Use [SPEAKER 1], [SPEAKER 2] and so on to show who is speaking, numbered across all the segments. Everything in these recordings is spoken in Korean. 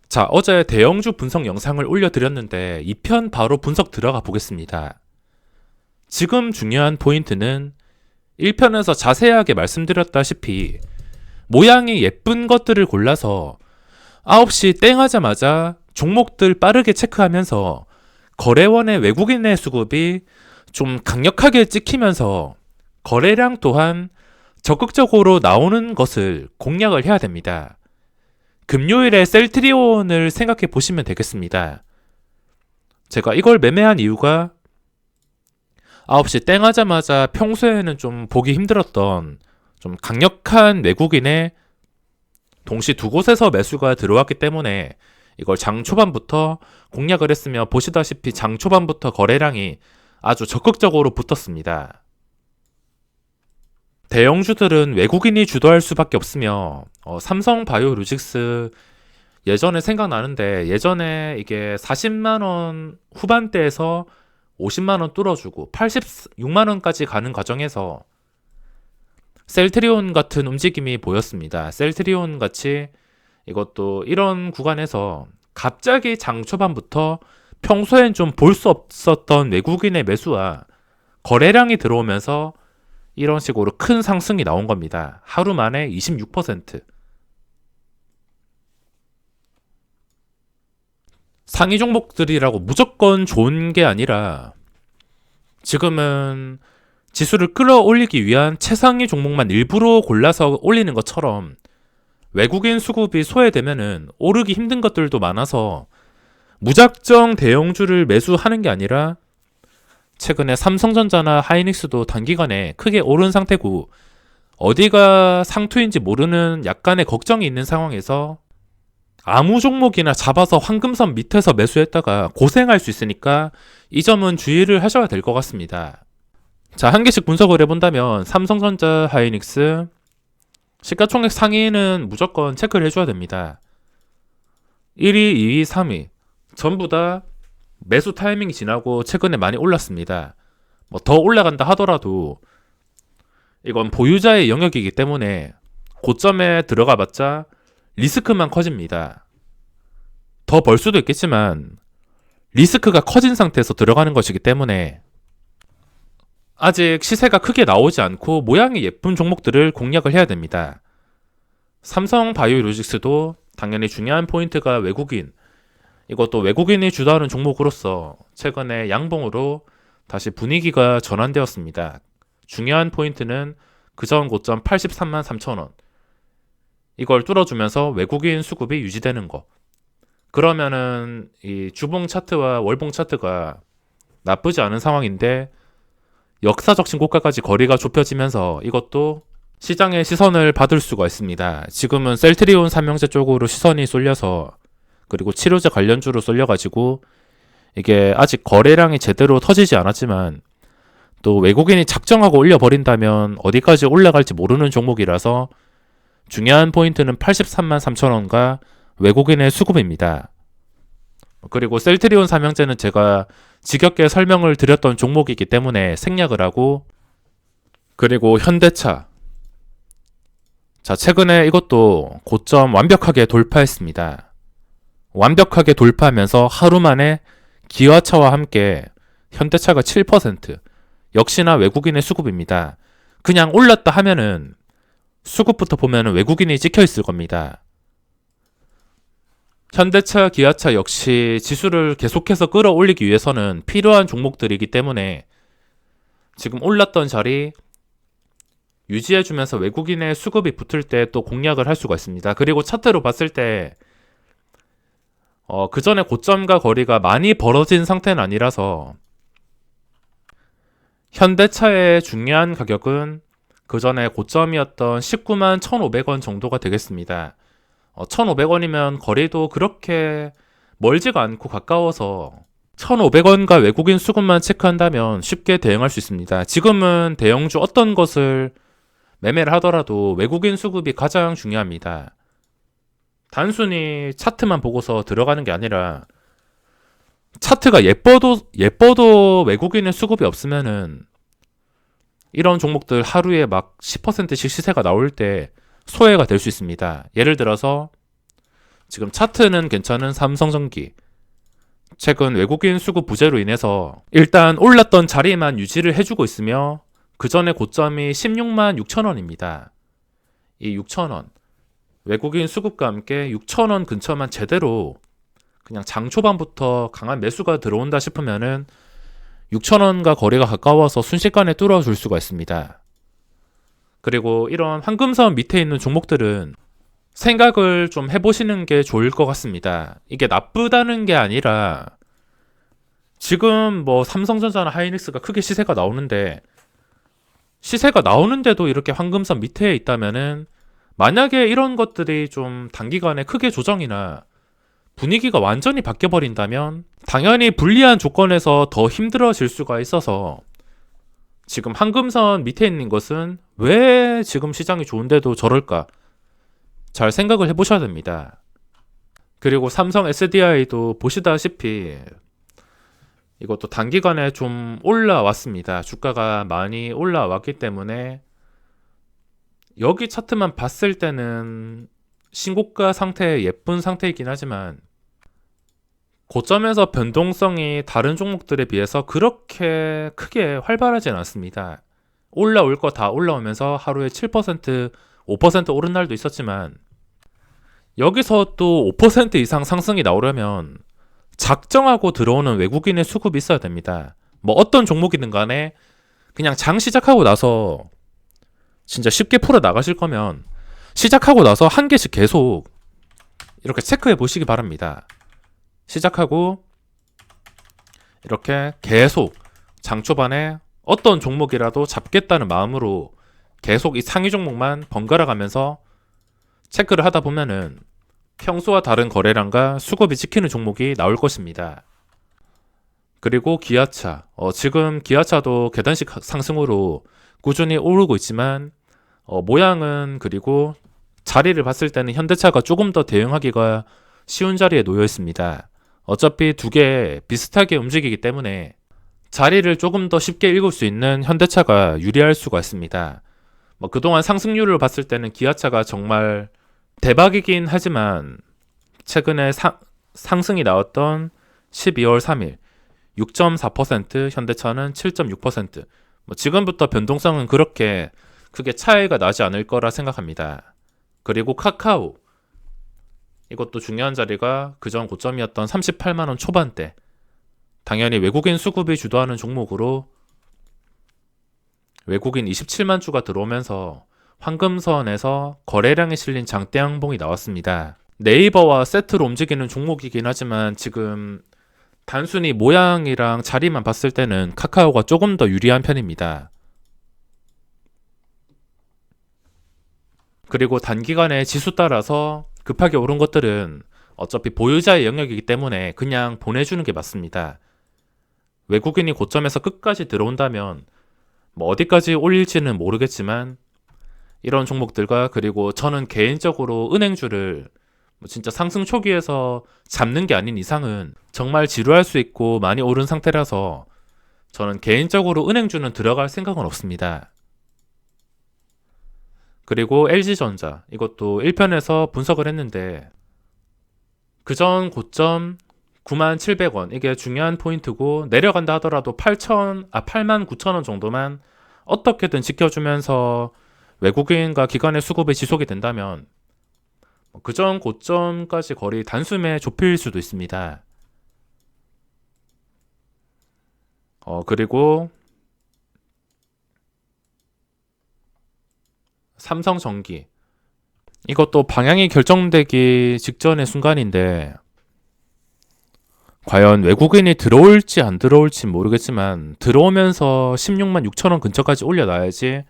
[SPEAKER 1] 자, 어제 대형주 분석 영상을 올려드렸는데 2편 바로 분석 들어가 보겠습니다. 지금 중요한 포인트는 1편에서 자세하게 말씀드렸다시피 모양이 예쁜 것들을 골라서 9시 땡 하자마자 종목들 빠르게 체크하면서 거래원의 외국인의 수급이 좀 강력하게 찍히면서 거래량 또한 적극적으로 나오는 것을 공략을 해야 됩니다. 금요일에 셀트리온을 생각해 보시면 되겠습니다. 제가 이걸 매매한 이유가 9시 땡 하자마자 평소에는 좀 보기 힘들었던 좀 강력한 외국인의 동시 두 곳에서 매수가 들어왔기 때문에 이걸 장 초반부터 공략을 했으며 보시다시피 장 초반부터 거래량이 아주 적극적으로 붙었습니다. 대형주들은 외국인이 주도할 수밖에 없으며 삼성바이오로직스 예전에 생각나는데 예전에 이게 40만원 후반대에서 50만원 뚫어주고 86만원까지 가는 과정에서 셀트리온 같은 움직임이 보였습니다. 셀트리온 같이 이것도 이런 구간에서 갑자기 장 초반부터 평소엔 좀 볼 수 없었던 외국인의 매수와 거래량이 들어오면서 이런 식으로 큰 상승이 나온 겁니다. 하루 만에 26%. 상위 종목들이라고 무조건 좋은 게 아니라 지금은 지수를 끌어올리기 위한 최상위 종목만 일부러 골라서 올리는 것처럼 외국인 수급이 소외되면은 오르기 힘든 것들도 많아서 무작정 대형주를 매수하는 게 아니라 최근에 삼성전자나 하이닉스도 단기간에 크게 오른 상태고 어디가 상투인지 모르는 약간의 걱정이 있는 상황에서 아무 종목이나 잡아서 황금선 밑에서 매수했다가 고생할 수 있으니까 이 점은 주의를 하셔야 될 것 같습니다. 자, 한 개씩 분석을 해본다면 삼성전자, 하이닉스 시가총액 상위는 무조건 체크를 해줘야 됩니다. 1위, 2위, 3위 전부 다 매수 타이밍이 지나고 최근에 많이 올랐습니다. 뭐 더 올라간다 하더라도 이건 보유자의 영역이기 때문에 고점에 들어가 봤자 리스크만 커집니다. 더 벌 수도 있겠지만 리스크가 커진 상태에서 들어가는 것이기 때문에 아직 시세가 크게 나오지 않고 모양이 예쁜 종목들을 공략을 해야 됩니다. 삼성바이오로직스도 당연히 중요한 포인트가 외국인, 이것도 외국인이 주도하는 종목으로서 최근에 양봉으로 다시 분위기가 전환되었습니다. 중요한 포인트는 그전 고점 83만 3천원 이걸 뚫어주면서 외국인 수급이 유지되는 거. 그러면은 이 주봉 차트와 월봉 차트가 나쁘지 않은 상황인데 역사적 신고가까지 거리가 좁혀지면서 이것도 시장의 시선을 받을 수가 있습니다. 지금은 셀트리온 삼형제 쪽으로 시선이 쏠려서 그리고 치료제 관련주로 쏠려가지고 이게 아직 거래량이 제대로 터지지 않았지만 또 외국인이 작정하고 올려버린다면 어디까지 올라갈지 모르는 종목이라서 중요한 포인트는 83만 3천원과 외국인의 수급입니다. 그리고 셀트리온 삼형제는 제가 지겹게 설명을 드렸던 종목이기 때문에 생략을 하고, 그리고 현대차. 자, 최근에 이것도 고점 완벽하게 돌파했습니다. 완벽하게 돌파하면서 하루 만에 기아차와 함께 현대차가 7%, 역시나 외국인의 수급입니다. 그냥 올랐다 하면은 수급부터 보면은 외국인이 찍혀 있을 겁니다. 현대차, 기아차 역시 지수를 계속해서 끌어올리기 위해서는 필요한 종목들이기 때문에 지금 올랐던 자리 유지해주면서 외국인의 수급이 붙을 때 또 공략을 할 수가 있습니다. 그리고 차트로 봤을 때 그 전에 고점과 거리가 많이 벌어진 상태는 아니라서 현대차의 중요한 가격은 그 전에 고점이었던 19만 1,500원 정도가 되겠습니다. 1,500원이면 거리도 그렇게 멀지가 않고 가까워서 1,500원과 외국인 수급만 체크한다면 쉽게 대응할 수 있습니다. 지금은 대형주 어떤 것을 매매를 하더라도 외국인 수급이 가장 중요합니다. 단순히 차트만 보고서 들어가는 게 아니라 차트가 예뻐도 외국인의 수급이 없으면은 이런 종목들 하루에 막 10%씩 시세가 나올 때 소외가 될 수 있습니다. 예를 들어서 지금 차트는 괜찮은 삼성전기. 최근 외국인 수급 부재로 인해서 일단 올랐던 자리만 유지를 해주고 있으며 그 전에 고점이 16만 6천 원입니다. 이 6천 원. 외국인 수급과 함께 6천 원 근처만 제대로 그냥 장 초반부터 강한 매수가 들어온다 싶으면은 6천 원과 거리가 가까워서 순식간에 뚫어줄 수가 있습니다. 그리고 이런 황금선 밑에 있는 종목들은 생각을 좀 해보시는 게 좋을 것 같습니다. 이게 나쁘다는 게 아니라 지금 뭐 삼성전자나 하이닉스가 크게 시세가 나오는데도 이렇게 황금선 밑에 있다면은 만약에 이런 것들이 좀 단기간에 크게 조정이나 분위기가 완전히 바뀌어버린다면 당연히 불리한 조건에서 더 힘들어질 수가 있어서 지금 황금선 밑에 있는 것은 왜 지금 시장이 좋은데도 저럴까? 잘 생각을 해보셔야 됩니다. 그리고 삼성 SDI도 보시다시피 이것도 단기간에 좀 올라왔습니다. 주가가 많이 올라왔기 때문에 여기 차트만 봤을 때는 신고가 상태의 예쁜 상태이긴 하지만 고점에서 변동성이 다른 종목들에 비해서 그렇게 크게 활발하진 않습니다. 올라올 거 다 올라오면서 하루에 7%, 5% 오른 날도 있었지만 여기서 또 5% 이상 상승이 나오려면 작정하고 들어오는 외국인의 수급이 있어야 됩니다. 뭐 어떤 종목이든 간에 그냥 장 시작하고 나서 진짜 쉽게 풀어 나가실 거면 시작하고 나서 한 개씩 계속 이렇게 체크해 보시기 바랍니다. 시작하고 이렇게 계속 장 초반에 어떤 종목이라도 잡겠다는 마음으로 계속 이 상위 종목만 번갈아 가면서 체크를 하다 보면은 평소와 다른 거래량과 수급이 찍히는 종목이 나올 것입니다. 그리고 기아차. 지금 기아차도 계단식 상승으로 꾸준히 오르고 있지만 모양은 그리고 자리를 봤을 때는 현대차가 조금 더 대응하기가 쉬운 자리에 놓여 있습니다. 어차피 두 개 비슷하게 움직이기 때문에 자리를 조금 더 쉽게 읽을 수 있는 현대차가 유리할 수가 있습니다. 그동안 상승률을 봤을 때는 기아차가 정말 대박이긴 하지만 최근에 상승이 나왔던 12월 3일 6.4%, 현대차는 7.6%. 지금부터 변동성은 그렇게 크게 차이가 나지 않을 거라 생각합니다. 그리고 카카오. 이것도 중요한 자리가 그전 고점이었던 38만원 초반대. 당연히 외국인 수급이 주도하는 종목으로 외국인 27만 주가 들어오면서 황금선에서 거래량이 실린 장대 양봉이 나왔습니다. 네이버와 세트로 움직이는 종목이긴 하지만 지금 단순히 모양이랑 자리만 봤을 때는 카카오가 조금 더 유리한 편입니다. 그리고 단기간에 지수 따라서 급하게 오른 것들은 어차피 보유자의 영역이기 때문에 그냥 보내주는 게 맞습니다. 외국인이 고점에서 끝까지 들어온다면 어디까지 올릴지는 모르겠지만 이런 종목들과 그리고 저는 개인적으로 은행주를 진짜 상승 초기에서 잡는 게 아닌 이상은 정말 지루할 수 있고 많이 오른 상태라서 저는 개인적으로 은행주는 들어갈 생각은 없습니다. 그리고 LG전자 이것도 1편에서 분석을 했는데 그전 고점 97,000원 이게 중요한 포인트고 내려간다 하더라도 89,000원 정도만 어떻게든 지켜주면서 외국인과 기관의 수급이 지속이 된다면 그전 고점까지 거리 단숨에 좁힐 수도 있습니다. 그리고 삼성전기 이것도 방향이 결정되기 직전의 순간인데 과연 외국인이 들어올지 안 들어올지 모르겠지만 들어오면서 16만 6천원 근처까지 올려놔야지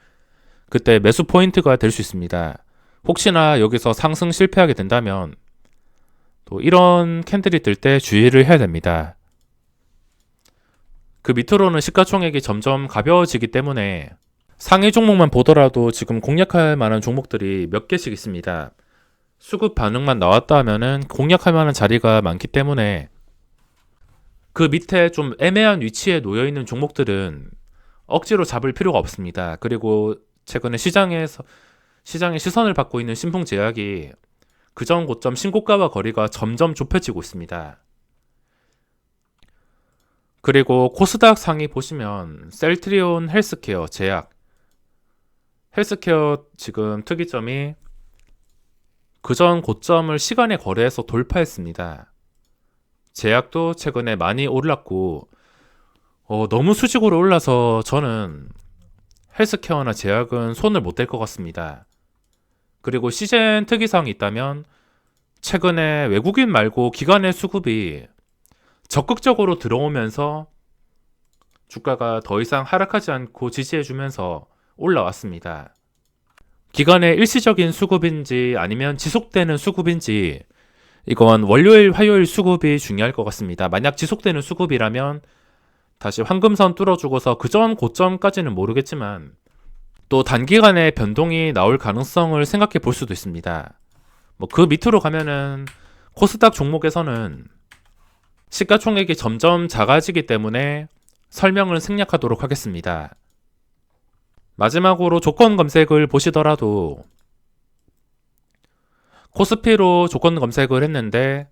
[SPEAKER 1] 그때 매수 포인트가 될 수 있습니다. 혹시나 여기서 상승 실패하게 된다면 또 이런 캔들이 뜰 때 주의를 해야 됩니다. 그 밑으로는 시가총액이 점점 가벼워지기 때문에 상위 종목만 보더라도 지금 공략할 만한 종목들이 몇 개씩 있습니다. 수급 반응만 나왔다 하면은 공략할 만한 자리가 많기 때문에 그 밑에 좀 애매한 위치에 놓여 있는 종목들은 억지로 잡을 필요가 없습니다. 그리고 최근에 시장의 시선을 받고 있는 신풍제약이 그전 고점 신고가와 거리가 점점 좁혀지고 있습니다. 그리고 코스닥 상위 보시면 셀트리온 헬스케어, 제약, 헬스케어 지금 특이점이 그전 고점을 시간에 거래해서 돌파했습니다. 제약도 최근에 많이 올랐고 너무 수직으로 올라서 저는 헬스케어나 제약은 손을 못 댈 것 같습니다. 그리고 시즌 특이사항이 있다면 최근에 외국인 말고 기관의 수급이 적극적으로 들어오면서 주가가 더 이상 하락하지 않고 지지해주면서 올라왔습니다. 기관의 일시적인 수급인지 아니면 지속되는 수급인지 이건 월요일, 화요일 수급이 중요할 것 같습니다. 만약 지속되는 수급이라면 다시 황금선 뚫어주고서 그전 고점까지는 모르겠지만 또 단기간에 변동이 나올 가능성을 생각해 볼 수도 있습니다. 그 밑으로 가면은 코스닥 종목에서는 시가총액이 점점 작아지기 때문에 설명을 생략하도록 하겠습니다. 마지막으로 조건 검색을 보시더라도 코스피로 조건 검색을 했는데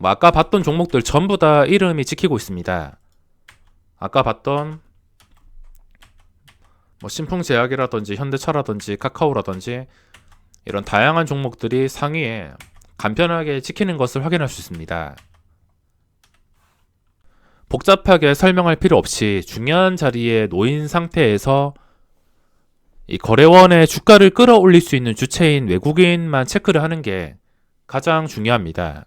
[SPEAKER 1] 아까 봤던 종목들 전부 다 이름이 찍히고 있습니다. 아까 봤던 신풍제약이라든지 현대차라든지 카카오라든지 이런 다양한 종목들이 상위에 간편하게 찍히는 것을 확인할 수 있습니다. 복잡하게 설명할 필요 없이 중요한 자리에 놓인 상태에서 이 거래원의 주가를 끌어올릴 수 있는 주체인 외국인만 체크를 하는 게 가장 중요합니다.